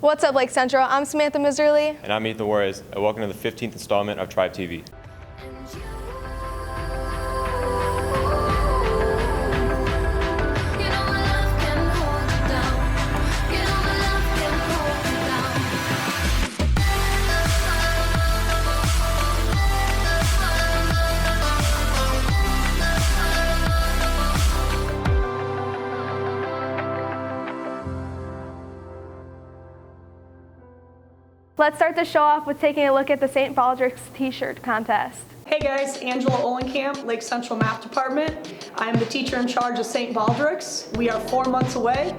What's up, Lake Central? I'm Samantha Miserly. And I'm Ethan Juarez, and welcome to the 15th installment of Tribe TV. Let's start the show off with taking a look at the St. Baldrick's t-shirt contest. Hey guys, Angela Olenkamp, Lake Central Math Department. I am the teacher in charge of St. Baldrick's. We are 4 months away.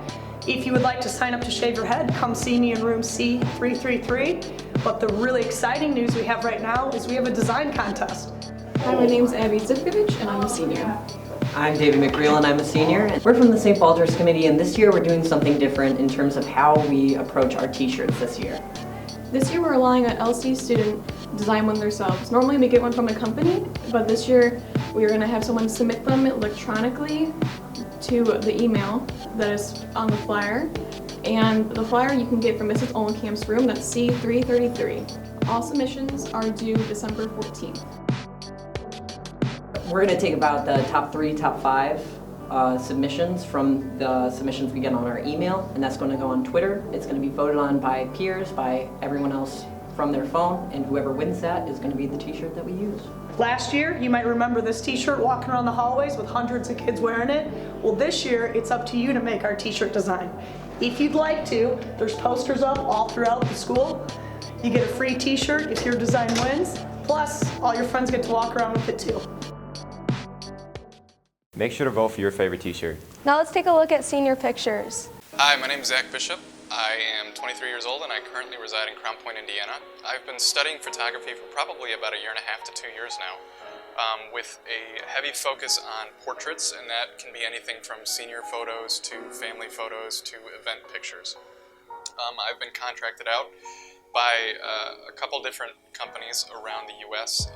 If you would like to sign up to shave your head, come see me in room C333. But the really exciting news we have right now is we have a design contest. Hi, my name's Abby Zivkovich and I'm a senior. I'm David McReel and I'm a senior. We're from the St. Baldrick's Committee, and this year we're doing something different in terms of how we approach our t-shirts this year. This year we're allowing an LC student design one themselves. Normally we get one from a company, but this year we're going to have someone submit them electronically to the email that is on the flyer. And the flyer you can get from Mrs. Olenkamp's room, that's C333. All submissions are due December 14th. We're going to take about the top 3, top 5 submissions from the submissions we get on our email, and that's going to go on Twitter. It's going to be voted on by peers, by everyone else from their phone, and whoever wins that is going to be the t-shirt that we use. Last year, you might remember this t-shirt walking around the hallways with hundreds of kids wearing it. Well, this year, it's up to you to make our t-shirt design. If you'd like to, there's posters up all throughout the school. You get a free t-shirt if your design wins, plus all your friends get to walk around with it too. Make sure to vote for your favorite t-shirt. Now let's take a look at senior pictures. Hi, my name is Zach Bishop. I am 23 years old and I currently reside in Crown Point, Indiana. I've been studying photography for probably about 1.5 to 2 years now, with a heavy focus on portraits, and that can be anything from senior photos to family photos to event pictures. I've been contracted out by a couple different companies around the U.S.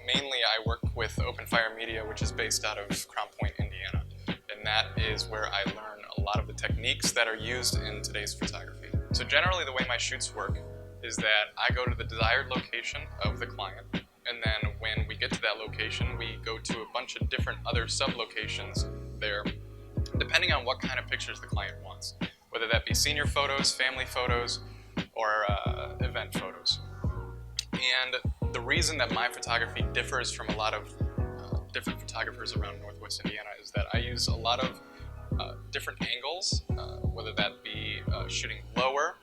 Mainly I work with Open Fire Media, which is based out of Crown Point, Indiana. And that is where I learn a lot of the techniques that are used in today's photography. So generally the way my shoots work is that I go to the desired location of the client, and then when we get to that location, we go to a bunch of different other sub-locations there, depending on what kind of pictures the client wants, whether that be senior photos, family photos, or event photos. And the reason that my photography differs from a lot of different photographers around Northwest Indiana is that I use a lot of different angles, whether that be shooting lower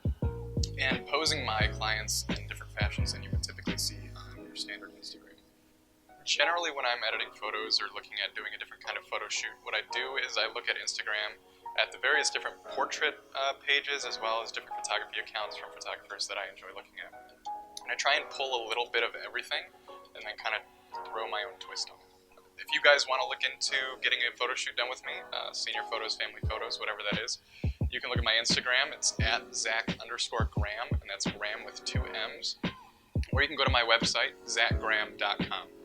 and posing my clients in different fashions than you would typically see on your standard Instagram. Generally, when I'm editing photos or looking at doing a different kind of photo shoot, what I do is I look at Instagram at the various different portrait pages, as well as different photography accounts from photographers that I enjoy looking at. And I try and pull a little bit of everything and then kind of throw my own twist on it. If you guys want to look into getting a photo shoot done with me, senior photos, family photos, whatever that is, you can look at my Instagram. It's at Zach_Graham, and that's Graham with 2 M's. Or you can go to my website, zachgraham.com.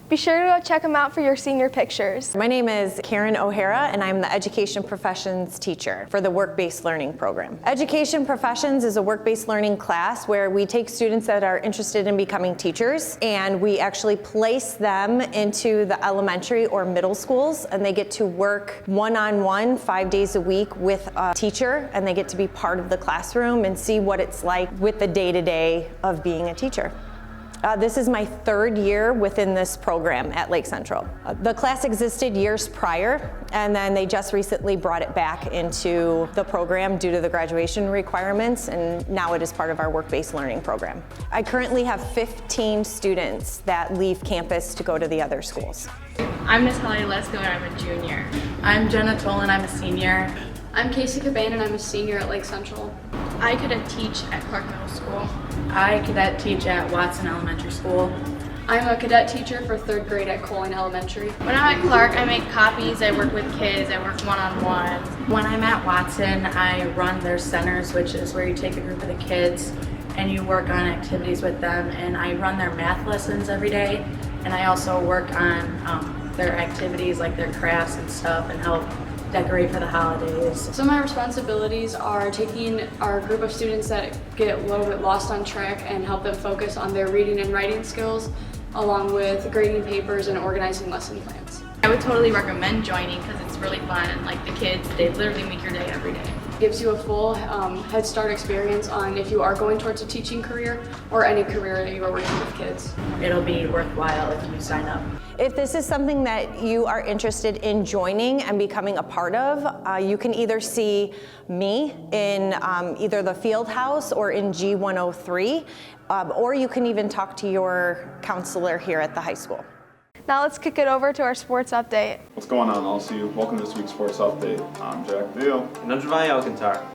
Be sure to go check them out for your senior pictures. My name is Karen O'Hara, and I'm the Education Professions teacher for the Work-Based Learning program. Education Professions is a work-based learning class where we take students that are interested in becoming teachers, and we actually place them into the elementary or middle schools, and they get to work one-on-one 5 days a week with a teacher, and they get to be part of the classroom and see what it's like with the day-to-day of being a teacher. This is my 3rd year within this program at Lake Central. The class existed years prior, and then they just recently brought it back into the program due to the graduation requirements, and now it is part of our work-based learning program. I currently have 15 students that leave campus to go to the other schools. I'm Natalia Lesko and I'm a junior. I'm Jenna Tolan, I'm a senior. I'm Casey Caban and I'm a senior at Lake Central. I cadet teach at Clark Middle School. I cadet teach at Watson Elementary School. I'm a cadet teacher for 3rd grade at Colling Elementary. When I'm at Clark, I make copies, I work with kids, I work one-on-one. When I'm at Watson, I run their centers, which is where you take a group of the kids and you work on activities with them, and I run their math lessons every day, and I also work on their activities like their crafts and stuff and help decorate for the holidays. Some of my responsibilities are taking our group of students that get a little bit lost on track and help them focus on their reading and writing skills, along with grading papers and organizing lesson plans. I would totally recommend joining because it's really fun, and like the kids, they literally make your day every day. It gives you a full Head Start experience on if you are going towards a teaching career or any career that you are working with kids. It'll be worthwhile if you sign up. If this is something that you are interested in joining and becoming a part of, you can either see me in either the field house or in G103, or you can even talk to your counselor here at the high school. Now let's kick it over to our sports update. What's going on, LSU? Welcome to this week's Sports Update. I'm Jack Deal. And I'm Giovanni Alcantara.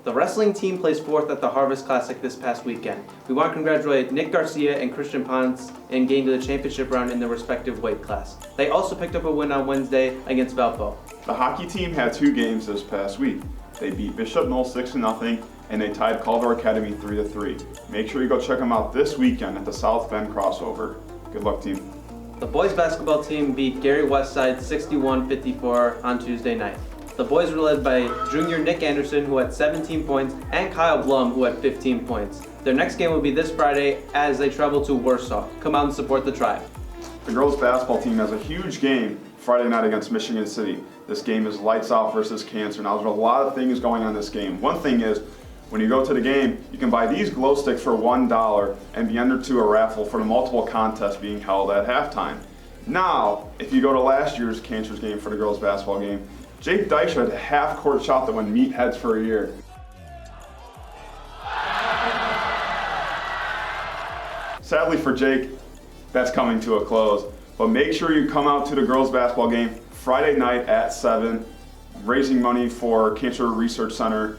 The wrestling team placed fourth at the Harvest Classic this past weekend. We want to congratulate Nick Garcia and Christian Ponce in getting to the championship round in their respective weight class. They also picked up a win on Wednesday against Valpo. The hockey team had 2 games this past week. They beat Bishop Knoll 6-0, and they tied Culver Academy 3-3. Make sure you go check them out this weekend at the South Bend crossover. Good luck, team. The boys basketball team beat Gary Westside 61-54 on Tuesday night. The boys were led by junior Nick Anderson, who had 17 points, and Kyle Blum, who had 15 points. Their next game will be this Friday as they travel to Warsaw. Come out and support the Tribe. The girls basketball team has a huge game Friday night against Michigan City. This game is lights out versus cancer. Now, there's a lot of things going on in this game. One thing is, when you go to the game, you can buy these glow sticks for $1 and be entered to a raffle for the multiple contests being held at halftime. Now, if you go to last year's Cancer's game for the girls basketball game, Jake Deisha had a half-court shot that won Meatheads for a year. Sadly for Jake, that's coming to a close. But make sure you come out to the girls basketball game Friday night at 7, raising money for Cancer Research Center.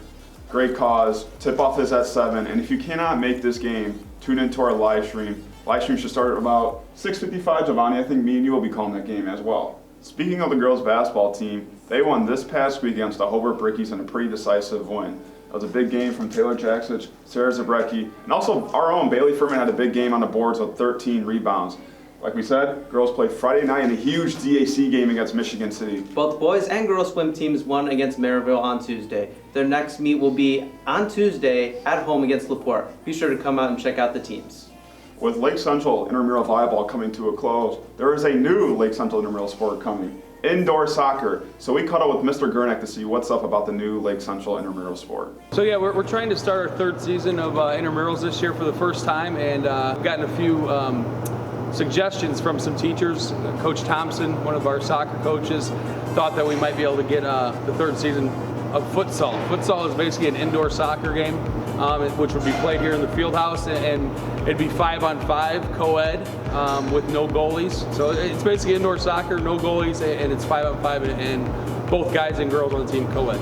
Great cause. Tip-off is at 7. And if you cannot make this game, tune into our live stream. Live stream should start at about 6:55. Giovanni, I think me and you will be calling that game as well. Speaking of the girls basketball team, they won this past week against the Hobart Brickies in a pretty decisive win. It was a big game from Taylor Jaksich, Sarah Zabrecki, and also our own Bailey Furman had a big game on the boards with 13 rebounds. Like we said, girls played Friday night in a huge DAC game against Michigan City. Both boys and girls swim teams won against Maryville on Tuesday. Their next meet will be on Tuesday at home against LaPorte. Be sure to come out and check out the teams. With Lake Central Intramural Volleyball coming to a close, there is a new Lake Central Intramural sport coming, indoor soccer. So we caught up with Mr. Gurnick to see what's up about the new Lake Central Intramural sport. So yeah, we're trying to start our 3rd season of intramurals this year for the first time, and we've gotten a few suggestions from some teachers. Coach Thompson, one of our soccer coaches, thought that we might be able to get the 3rd season of futsal. Futsal is basically an indoor soccer game, which would be played here in the field house, and it'd be 5-on-5 co-ed with no goalies. So it's basically indoor soccer, no goalies, and it's 5-on-5, and both guys and girls on the team co-ed.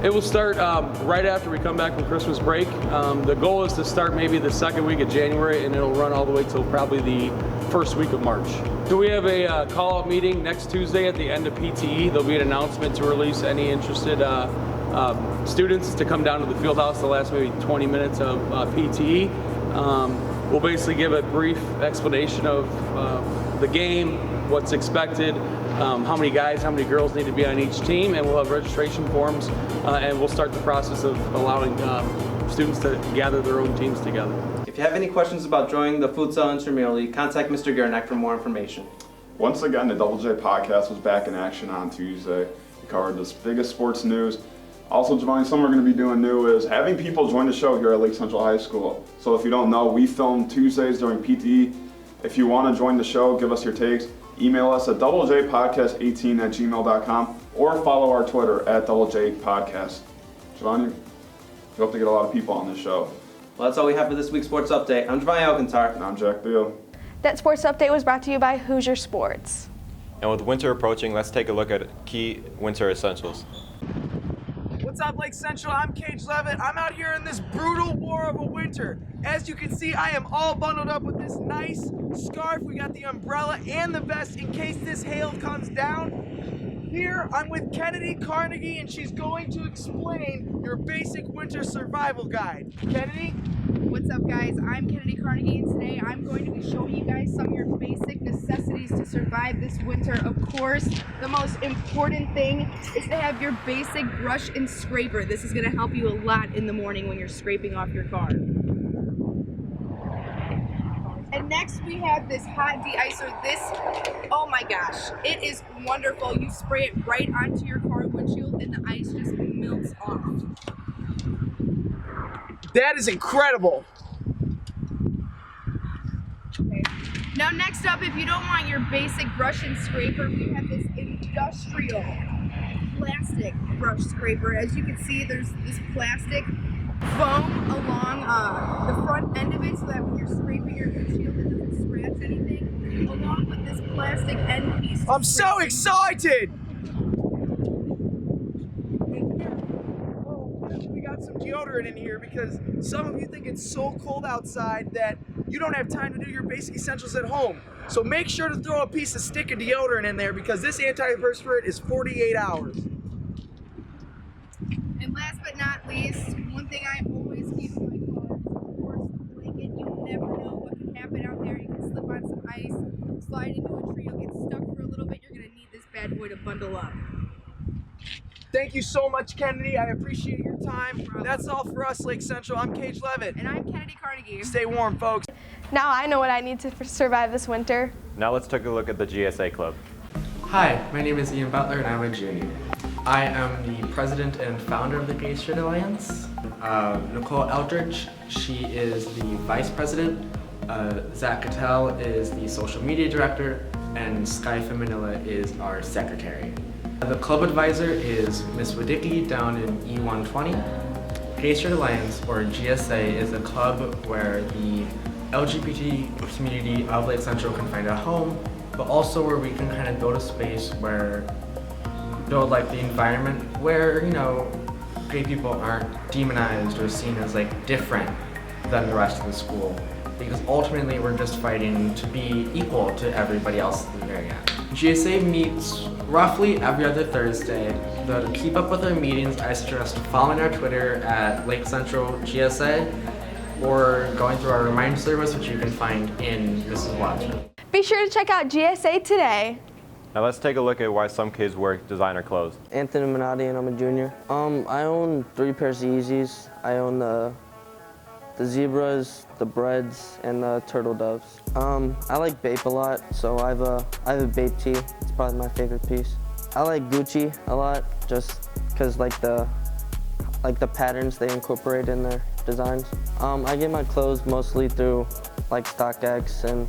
It will start right after we come back from Christmas break. The goal is to start maybe the 2nd week of January, and it'll run all the way till probably the 1st week of March. So we have a call-out meeting next Tuesday at the end of PTE. There'll be an announcement to release any interested students to come down to the field house the last maybe 20 minutes of PTE. We'll basically give a brief explanation of the game, what's expected, how many guys, how many girls need to be on each team, and we'll have registration forms, and we'll start the process of allowing students to gather their own teams together. If you have any questions about joining the Futsal Intramural League, contact Mr. Gurnick for more information. Once again, the Double J podcast was back in action on Tuesday. We covered the biggest sports news. Also, Giovanni, something we're going to be doing new is having people join the show here at Lake Central High School. So if you don't know, we film Tuesdays during PTE. If you want to join the show, give us your takes. Email us at doublejpodcast18@gmail.com or follow our Twitter at doublejpodcast. Giovanni, we hope to get a lot of people on this show. Well, that's all we have for this week's Sports Update. I'm Giovanni Alcantara. And I'm Jack Beal. That sports update was brought to you by Hoosier Sports. And with winter approaching, let's take a look at key winter essentials. What's up, Lake Central? I'm Cage Levitt. I'm out here in this brutal war of a winter. As you can see, I am all bundled up with this nice scarf. We got the umbrella and the vest in case this hail comes down. Here, I'm with Kennedy Carnegie, and she's going to explain your basic winter survival guide. Kennedy? What's up, guys? I'm Kennedy Carnegie, and today I'm going to be showing you guys some of your basic necessities to survive this winter. Of course, the most important thing is to have your basic brush and scraper. This is going to help you a lot in the morning when you're scraping off your car. And next we have this hot de-icer. This, oh my gosh, it is wonderful. You spray it right onto your car windshield and the ice just melts off. That is incredible. Okay. Now next up, if you don't want your basic brush and scraper, we have this industrial plastic brush scraper. As you can see, there's this plastic foam along the front end of it so that when you're scraping your windshield it doesn't scratch anything, along with this plastic end piece. I'm so excited! We got some deodorant in here because some of you think it's so cold outside that you don't have time to do your basic essentials at home. So make sure to throw a piece of stick of deodorant in there because this antiperspirant is 48 hours. And last but not least, one thing I always keep in my car is, of course, the blanket. You never know what can happen out there. You can slip on some ice, slide into a tree, you'll get stuck for a little bit. You're going to need this bad boy to bundle up. Thank you so much, Kennedy. I appreciate your time. That's all for us, Lake Central. I'm Cage Levitt. And I'm Kennedy Carnegie. Stay warm, folks. Now I know what I need to survive this winter. Now let's take a look at the GSA Club. Hi, my name is Ian Butler and I'm a junior. I am the president and founder of the Gay Straight Alliance. Nicole Eldridge, she is the vice president. Zach Cattell is the social media director, and Sky Feminilla is our secretary. The club advisor is Miss Wadicki down in E120. Gay Straight Alliance, or GSA, is a club where the LGBT community of Lake Central can find a home, but also where we can kind of build a space where build like the environment where, you know, gay people aren't demonized or seen as like different than the rest of the school. Because ultimately we're just fighting to be equal to everybody else at the very end. GSA meets roughly every other Thursday. To keep up with our meetings, I suggest following our Twitter at Lake Central GSA or going through our remind service, which you can find in Mrs. Watson. Be sure to check out GSA today. Now let's take a look at why some kids wear designer clothes. Anthony Minotti, and I'm a junior. I own 3 pairs of Yeezys. I own the zebras, the breads, and the turtle doves. I like Bape a lot, so I have a Bape tee. It's probably my favorite piece. I like Gucci a lot, just because like the patterns they incorporate in their designs. I get my clothes mostly through like StockX and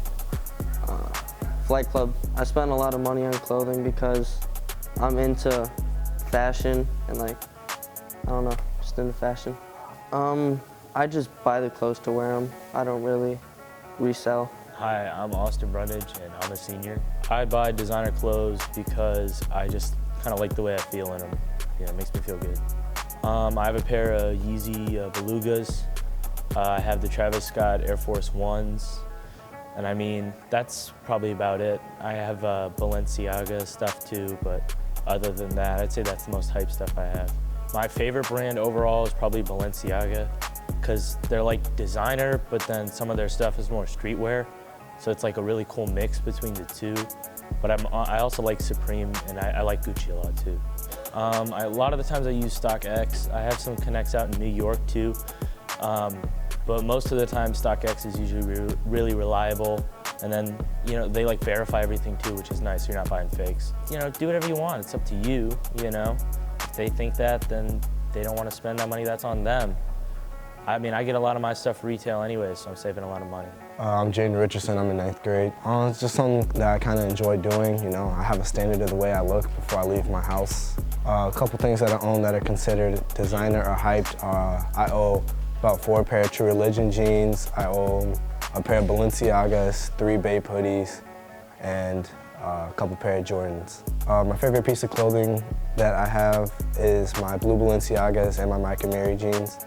Flight Club. I spend a lot of money on clothing because I'm into fashion and like, I don't know, just into fashion. I just buy the clothes to wear them. I don't really resell. Hi, I'm Austin Brundage and I'm a senior. I buy designer clothes because I just kind of like the way I feel in them. Yeah, it makes me feel good. I have a pair of Yeezy Belugas. I have the Travis Scott Air Force Ones. And I mean, that's probably about it. I have Balenciaga stuff too, but other than that, I'd say that's the most hype stuff I have. My favorite brand overall is probably Balenciaga, because they're like designer, but then some of their stuff is more streetwear. So it's like a really cool mix between the two. But I also like Supreme, and I like Gucci a lot too. A lot of the times I use StockX. I have some connects out in New York too. But most of the time, StockX is usually really reliable. And then, you know, they like verify everything too, which is nice. You're not buying fakes. You know, do whatever you want. It's up to you, you know. If they think that, then they don't want to spend that money, that's on them. I mean, I get a lot of my stuff retail anyway, so I'm saving a lot of money. I'm Jaden Richardson, I'm in 9th grade. It's just something that I kind of enjoy doing, you know. I have a standard of the way I look before I leave my house. A couple things that I own that are considered designer or hyped. I own about 4 pair of True Religion jeans. I own a pair of Balenciagas, 3 Bape hoodies, and a couple pair of Jordans. My favorite piece of clothing that I have is my blue Balenciagas and my Mike and Mary jeans.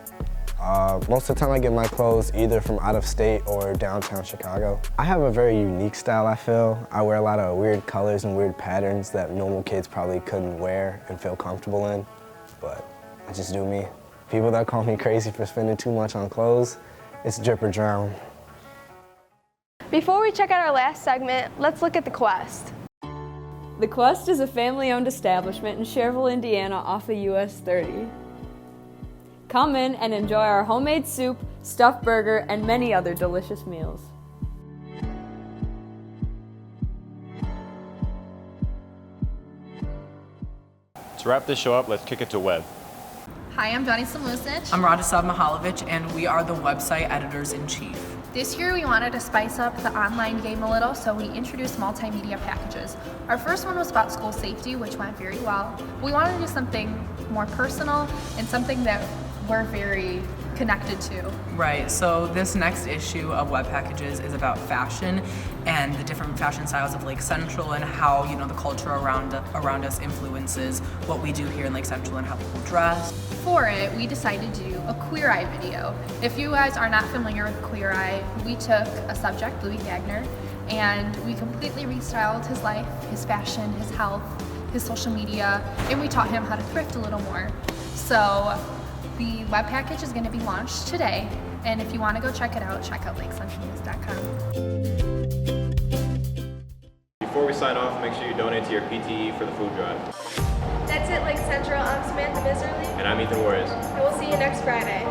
Most of the time I get my clothes either from out of state or downtown Chicago. I have a very unique style, I feel. I wear a lot of weird colors and weird patterns that normal kids probably couldn't wear and feel comfortable in, but I just do me. People that call me crazy for spending too much on clothes, it's drip or drown. Before we check out our last segment, let's look at the Quest. The Quest is a family-owned establishment in Cherville, Indiana off of US 30. Come in and enjoy our homemade soup, stuffed burger, and many other delicious meals. To wrap this show up, let's kick it to Web. Hi, I'm Johnny Samusic. I'm Radislav Mihalovich, and we are the website editors-in-chief. This year we wanted to spice up the online game a little, so we introduced multimedia packages. Our first one was about school safety, which went very well. We wanted to do something more personal and something that we're very connected to. Right, so this next issue of Web Packages is about fashion and the different fashion styles of Lake Central and how, you know, the culture around us influences what we do here in Lake Central and how people dress. For it, we decided to do a Queer Eye video. If you guys are not familiar with Queer Eye, we took a subject, Louis Gagner, and we completely restyled his life, his fashion, his health, his social media, and we taught him how to thrift a little more. So the web package is going to be launched today, and if you want to go check it out, check out lakecentralnews.com. Before we sign off, make sure you donate to your PTE for the food drive. That's it, Lake Central. I'm Samantha Miserly. And I'm Ethan Juarez. And we'll see you next Friday.